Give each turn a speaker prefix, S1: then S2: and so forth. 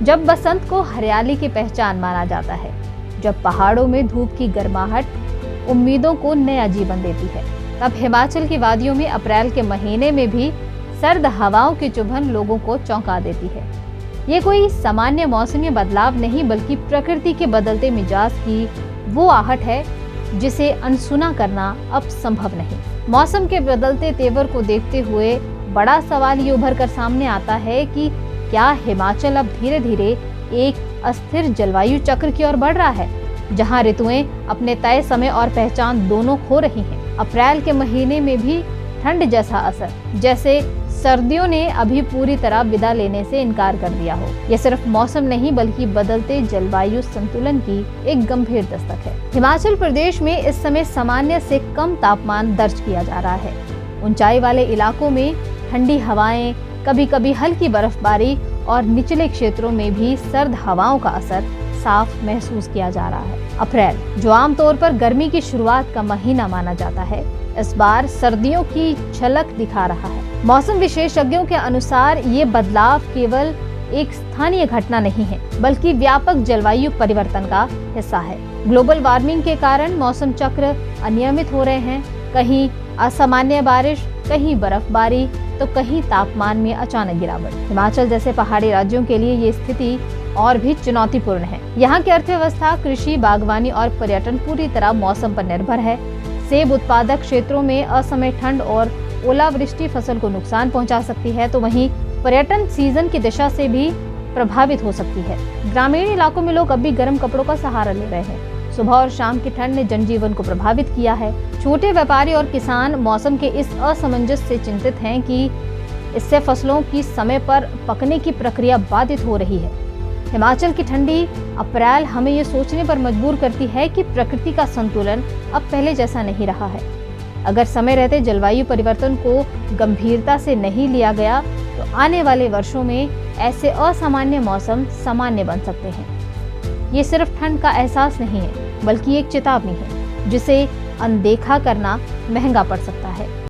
S1: जब बसंत को हरियाली की पहचान माना जाता है, जब पहाड़ों में धूप की गर्माहट उम्मीदों को नया जीवन देती है, तब हिमाचल की वादियों में अप्रैल के महीने में भी सर्द हवाओं की चुभन लोगों को चौंका देती है। ये कोई सामान्य मौसमी बदलाव नहीं, बल्कि प्रकृति के बदलते मिजाज की वो आहट है जिसे अनसुना करना अब संभव नहीं। मौसम के बदलते तेवर को देखते हुए बड़ा सवाल ये उभर कर सामने आता है कि क्या हिमाचल अब धीरे धीरे एक अस्थिर जलवायु चक्र की ओर बढ़ रहा है, जहां ऋतुएं अपने तय समय और पहचान दोनों खो रही हैं। अप्रैल के महीने में भी ठंड जैसा असर, जैसे सर्दियों ने अभी पूरी तरह विदा लेने से इनकार कर दिया हो। यह सिर्फ मौसम नहीं, बल्कि बदलते जलवायु संतुलन की एक गंभीर दस्तक है। हिमाचल प्रदेश में इस समय सामान्य से कम तापमान दर्ज किया जा रहा है। ऊंचाई वाले इलाकों में ठंडी हवाएं, कभी कभी हल्की बर्फबारी और निचले क्षेत्रों में भी सर्द हवाओं का असर साफ महसूस किया जा रहा है। अप्रैल, जो आमतौर पर गर्मी की शुरुआत का महीना माना जाता है, इस बार सर्दियों की झलक दिखा रहा है। मौसम विशेषज्ञों के अनुसार ये बदलाव केवल एक स्थानीय घटना नहीं है, बल्कि व्यापक जलवायु परिवर्तन का हिस्सा है। ग्लोबल वार्मिंग के कारण मौसम चक्र अनियमित हो रहे हैं। कहीं असामान्य बारिश, कहीं बर्फबारी, तो कहीं तापमान में अचानक गिरावट। हिमाचल जैसे पहाड़ी राज्यों के लिए ये स्थिति और भी चुनौतीपूर्ण है। यहाँ की अर्थव्यवस्था, कृषि, बागवानी और पर्यटन पूरी तरह मौसम पर निर्भर है। सेब उत्पादक क्षेत्रों में असमय ठंड और ओलावृष्टि फसल को नुकसान पहुंचा सकती है, तो वहीं पर्यटन सीजन की दिशा से भी प्रभावित हो सकती है। ग्रामीण इलाकों में लोग अब भी गर्म कपड़ों का सहारा ले रहे हैं। सुबह और शाम की ठंड ने जनजीवन को प्रभावित किया है। छोटे व्यापारी और किसान मौसम के इस असमंजस से चिंतित हैं कि इससे फसलों की समय पर पकने की प्रक्रिया बाधित हो रही है। हिमाचल की ठंडी अप्रैल हमें ये सोचने पर मजबूर करती है कि प्रकृति का संतुलन अब पहले जैसा नहीं रहा है। अगर समय रहते जलवायु परिवर्तन को गंभीरता से नहीं लिया गया, तो आने वाले वर्षों में ऐसे असामान्य मौसम सामान्य बन सकते हैं। ये सिर्फ ठंड का एहसास नहीं है, बल्कि एक चेतावनी है जिसे अनदेखा करना महंगा पड़ सकता है।